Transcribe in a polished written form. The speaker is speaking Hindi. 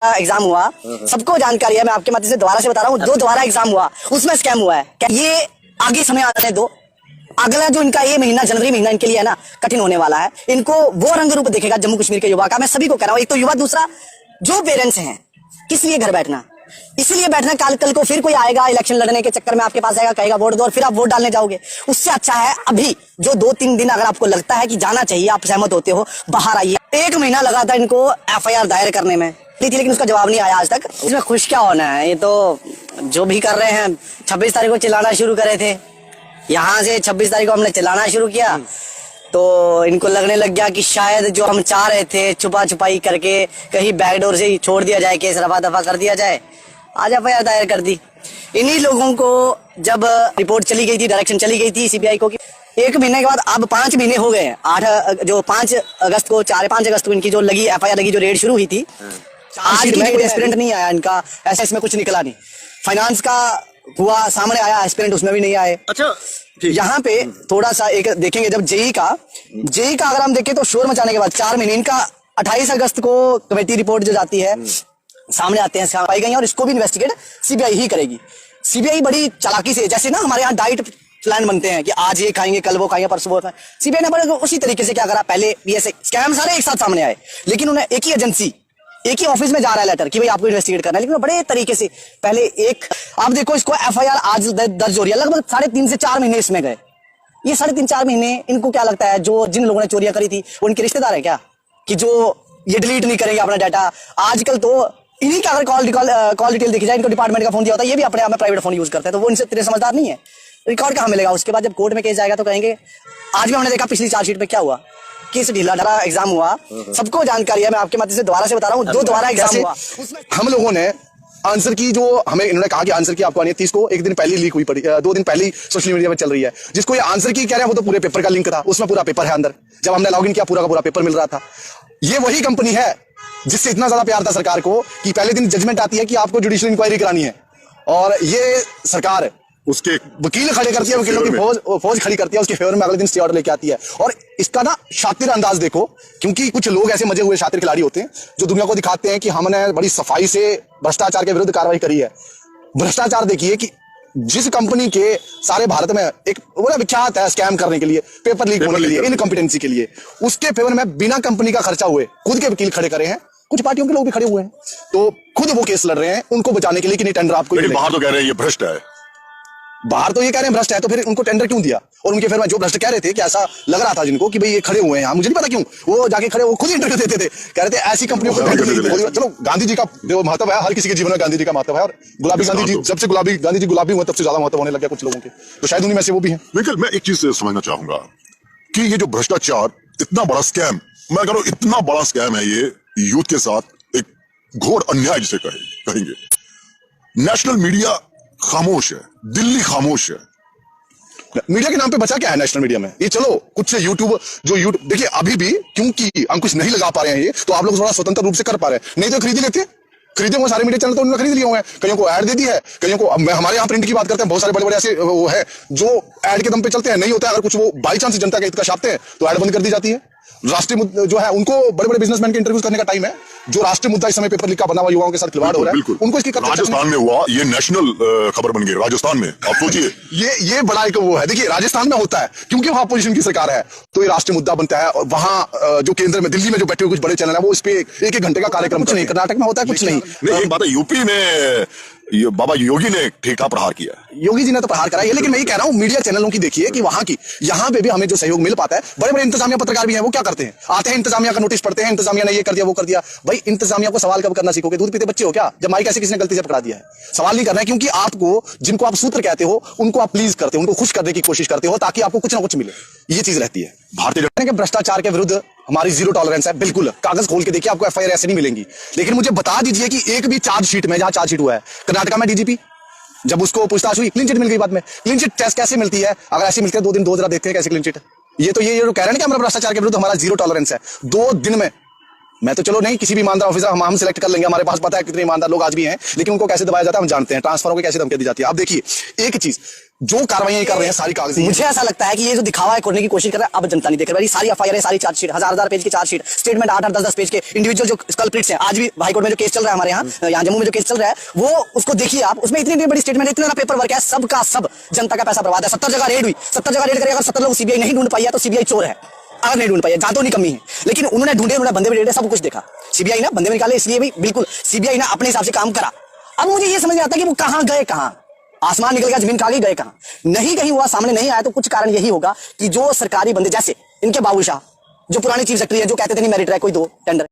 एग्जाम हुआ, सबको जानकारी है। मैं आपके माध्यम से दोबारा से बता रहा हूँ, जो दोबारा एग्जाम हुआ उसमें स्कैम हुआ है। क्या ये आगे समय आने दो, अगला जो इनका ये महीना जनवरी महीना इनके लिए है ना कठिन होने वाला है। इनको वो रंग रूप देखेगा जम्मू कश्मीर के युवा का। मैं सभी को कह रहा हूँ, एक तो युवा, दूसरा जो पेरेंट्स हैं, किस लिए घर बैठना, इसलिए बैठना कल को फिर कोई आएगा इलेक्शन लड़ने के चक्कर में आपके पास आएगा, कहेगा वोट दो, और फिर आप वोट डालने जाओगे। उससे अच्छा है अभी जो 2-3 दिन अगर आपको लगता है कि जाना चाहिए, आप सहमत होते हो, बाहर आइए। 1 महीना लगा था इनको FIR दायर करने में, लेकिन उसका जवाब नहीं आया आज तक। इसमें खुश क्या होना है, ये तो जो भी कर रहे हैं। 26 तारीख को चिल्लाना शुरू करे थे, यहाँ से 26 तारीख को हमने चिल्लाना शुरू किया तो इनको लगने लग गया कि शायद जो हम चाह रहे थे छुपा छुपाई करके कहीं बैकडोर से ही छोड़ दिया जाए, केस रफा दफा कर दिया जाए। आज FIR दायर कर दी। इन्हीं लोगों को जब रिपोर्ट चली गई थी, डायरेक्शन चली गई थी CBI को कि 1 महीने के बाद, अब 5 महीने हो गए हैं। 5 अगस्त को 4-5 अगस्त को इनकी जो लगी FIR लगी, जो रेड शुरू हुई थी, आज की कोई एस्पिरेंट नहीं आया इनका, ऐसा इसमें कुछ निकला नहीं। फाइनेंस का हुआ, सामने आया एस्पिरेंट, उसमें भी नहीं आए। अच्छा, यहाँ पे थोड़ा सा एक देखेंगे, जब जेई का अगर हम देखें तो शोर मचाने के बाद 4 महीने, इनका 28 अगस्त को कमेटी रिपोर्ट जो जाती है सामने आते हैं, पाई गई है, और इसको भी इन्वेस्टिगेट CBI ही करेगी। CBI बड़ी चालाकी से, जैसे ना हमारे यहाँ डाइट प्लान बनते हैं कि आज ये खाएंगे, कल वो खाएंगे, परसों वो खाएंगे, CBI ने बड़े उसी तरीके से क्या करा, पहले भी ऐसे स्कैम सारे एक साथ सामने आए, लेकिन उन्हें एक ही एजेंसी, एक ही ऑफिस में जा रहा है लेटर कि भाई आपको इन्वेस्टिगेट करना है, लेकिन बड़े तरीके से पहले एक, आप देखो इसको FIR आज दर्ज हो रही है, लगभग 3.5 से 4 महीने इसमें गए। ये 3.5-4 महीने इनको क्या लगता है, जो जिन लोगों ने चोरियां करी थी वो इनके रिश्तेदार है क्या, कि जो ये डिलीट नहीं करेंगे अपना डाटा। आजकल तो इन्हीं का अगर कॉल डिटेल देखी जाए, इनको डिपार्टमेंट का फोन दिया होता है, ये भी अपने आप में प्राइवेट फोन यूज करते हैं, तो वो इनसे इतने समझदार नहीं है। रिकॉर्ड कहाँ मिलेगा उसके बाद, जब कोर्ट में केस जाएगा तो कहेंगे। आज भी हमने देखा पिछली चार्जशीट में क्या हुआ, केस ढीला ढाला एग्जाम हुआ, सबको जानकारी है। मैं आपके माध्यम से दोबारा से बता रहा हूँ, जो दोबारा एग्जाम हुआ उसमें हम लोगों ने आंसर की, जो हमें इन्होंने कहा कि आंसर की आपको आनी है 30 को, 1 दिन पहले लीक हुई पड़ी, 2 दिन पहले सोशल मीडिया में चल रही है, जिसको ये आंसर की कह रहे हैं, वो तो पूरे पेपर का लिंक था, उसमें पूरा पेपर है अंदर। जब हमने लॉगिन किया पूरा का पूरा पेपर मिल रहा था। ये वही कंपनी है जिससे इतना ज्यादा प्यार था सरकार को कि पहले दिन जजमेंट आती है कि आपको जुडिशियल इंक्वायरी करानी है, और ये सरकार उसके वकील खड़े करती है, वकीलों की फौज खड़ी करती है, उसके फेवर में अगले दिन स्टे ऑर्डर लेके आती है। और इसका ना शातिर अंदाज देखो, क्योंकि कुछ लोग ऐसे मजे हुए शातिर खिलाड़ी होते हैं जो दुनिया को दिखाते हैं कि हमने बड़ी सफाई से भ्रष्टाचार के विरुद्ध कार्रवाई करी है। भ्रष्टाचार देखिए कि जिस कंपनी के सारे भारत में एक बड़ा विख्यात है स्कैम करने के लिए, पेपर लीक होने के लिए, इनकॉम्पिटेंसी के लिए, उसके फेवर में बिना कंपनी का खर्चा हुए खुद के वकील खड़े करे हैं, कुछ पार्टियों के लोग भी खड़े हुए हैं, तो खुद वो केस लड़ रहे हैं उनको बचाने के लिए कि नहीं टेंडर आपको। बाहर तो कह रहे हैं ये भ्रष्ट है, बाहर तो ये कह रहे हैं भ्रष्ट है, तो फिर उनको टेंडर क्यों दिया? और उनके फिर में जो भ्रष्ट कह रहे थे कि ऐसा लग रहा था जिनको कि भाई ये खड़े हुए हैं, मुझे नहीं पता क्यों वो जाके खड़े, वो खुद इंटरव्यू देते थे, कह रहे थे ऐसी कंपनियों को टेंडर नहीं देते। चलो, गांधी जी का जो महत्व है, हर किसी के जीवन में गांधी जी का महत्व है, और गुलाबी गांधी जी, जब से गांधी जी गुलाबी हुए तब से ज्यादा महत्व होने लग गया कुछ लोगों के, तो शायद उन्हीं में से वो भी है। लेकिन मैं एक चीज समझना चाहूंगा कि ये जो भ्रष्टाचार, इतना बड़ा स्कैम, मैं कह रहा हूं इतना बड़ा स्कैम है ये, यूथ के साथ एक घोर अन्याय जिसे कहेंगे। नेशनल मीडिया खामोश है, दिल्ली खामोश है। मीडिया के नाम पे बचा क्या है नेशनल मीडिया में? ये चलो कुछ से यूट्यूब देखिए, अभी भी क्योंकि अंकुश नहीं लगा पा रहे हैं ये, तो आप लोग थोड़ा स्वतंत्र रूप से कर पा रहे हैं, नहीं तो खरीद लेते। खरीदे हुए सारे मीडिया चैनल तो उन्होंने खरीद लिए हुए हैं, कईयों को ऐड दे दी है, कईयों को, हमारे यहाँ प्रिंट की बात करते हैं, बहुत सारे बड़े बड़े ऐसे वो है जो ऐड के दम पे चलते हैं, नहीं होता है, अगर कुछ वो बाई चांस जनता के हित का छापते हैं तो ऐड बंद कर दी जाती है। राष्ट्रीय जो है, उनको बड़े बड़े बिजनेसमैन के इंटरव्यूज करने का टाइम है, जो राष्ट्रीय मुद्दा इस समय पेपर लीक का बना हुआ युवाओं के साथ खिलवाड़ हो रहा है, उनको इसकी राजस्थान में हुआ, ये नेशनल खबर बन गई राजस्थान में, आप सोचिए। ये बड़ा एक वो है, देखिए राजस्थान में होता है क्योंकि वहां अपोजिशन की सरकार है, तो ये राष्ट्रीय मुद्दा बनता है, और वहां जो केंद्र में, दिल्ली में जो बैठे हुए कुछ बड़े चैनल है, वो इस पे 1-1 घंटे का कार्यक्रम, कुछ नहीं, कर्नाटक में होता है कुछ नहीं। एक बात है, यूपी में ये बाबा योगी ने ठीक ठाक प्रहार किया, योगी जी ने तो प्रहार करा है, लेकिन मैं ये कह रहा हूं मीडिया चैनलों की देखिए कि वहां की, यहाँ पे भी हमें जो सहयोग मिल पाता है, बड़े बड़े इंतजामिया पत्रकार भी हैं, वो क्या करते हैं, आते हैं इंतजामिया का नोटिस पढ़ते हैं, इंतजामिया ने ये कर दिया वो कर दिया। भाई इंतजामिया को सवाल कब करना सीखोगे? दूध पीते बच्चे हो क्या, जब माइक ऐसे किसी ने गलती से पकड़ा दिया है? सवाल नहीं करना है, क्योंकि आपको, जिनको आप सूत्र कहते हो, उनको आप प्लीज करते हो, उनको खुश करने की कोशिश करते हो, ताकि आपको कुछ ना कुछ मिले, ये चीज रहती है। भारतीय जनता के भ्रष्टाचार के विरुद्ध हमारी 0 टॉलरेंस है, बिल्कुल। कागज खोल के देखिए, आपको FIR ऐसे नहीं मिलेंगी, लेकिन मुझे बता दीजिए कि एक भी चार्जशीट में, जहां चार्जशीट हुआ है कर्नाटक में, DGP जब उसको पूछताछ हुई, क्लीन चिट मिल गई बाद में। क्लीन चिट कैसे मिलती है? अगर ऐसी मिलती है 2 दिन 2 जरा देखते हैं कैसे क्लीन चिट। ये तो ये जो कह रहे हैं कि हमारा भ्रष्टाचार के विरुद्ध हमारा 0 टॉलरेंस है, 2 दिन में मैं तो चलो नहीं, किसी भी ईमानदार ऑफिसर हम सिलेक्ट कर लेंगे, हमारे पास पता है कितने ईमानदार लोग आज भी हैं, लेकिन उनको कैसे दबाया जाता है हम जानते हैं, ट्रांसफरों को कैसे धमकी दी जाती है। आप देखिए एक चीज, जो कार्रवाई कर रहे हैं सारी कागजी, मुझे ऐसा लगता है कि ये जो दिखावा है करने की कोशिश कर रहा है, अब जनता नहीं देख रही। सारी एफआईआर है, सारी चार्जशीट, हजार पेज की चार्जशीट, स्टेटमेंट 8-10 पेज के, इंडिविजुअल जो कल्प्रिट्स हैं, आज भी हाईकोर्ट में जो केस चल रहा है हमारे यहाँ जम्मू में जो केस चल रहा है, वो उसको देखिए आप, उसमें इतनी बड़ी स्टेटमेंट, इतना पेपर वर्क है, सबका सब जनता का पैसा बर्बाद है। 70 जगह रेड हुई, 70 जगह रेड करेगा, अगर 70 लोग सीबीआई नहीं ढूंढ पाई है तो सीबीआई चोर है, अगर नहीं ढूंढ पाई है, जांचों नहीं कमी है, लेकिन उन्होंने ढूंढे, उन्होंने बंदे भी रेडे, सब कुछ देखा, सीबीआई ने बंदे निकाले, इसलिए भी बिल्कुल सीबीआई ने अपने हिसाब से काम करा। अब मुझे ये समझ नहीं आता कि वो कहां गए, कहां आसमान निकल गया, जमीन खा गई, गए कहां, नहीं कहीं हुआ, सामने नहीं आया, तो कुछ कारण यही होगा कि जो सरकारी बंदे, जैसे इनके बाबूशाह जो पुरानी चीफ सेक्रेटरी है, जो कहते थे नहीं मेरिट है कोई दो टेंडर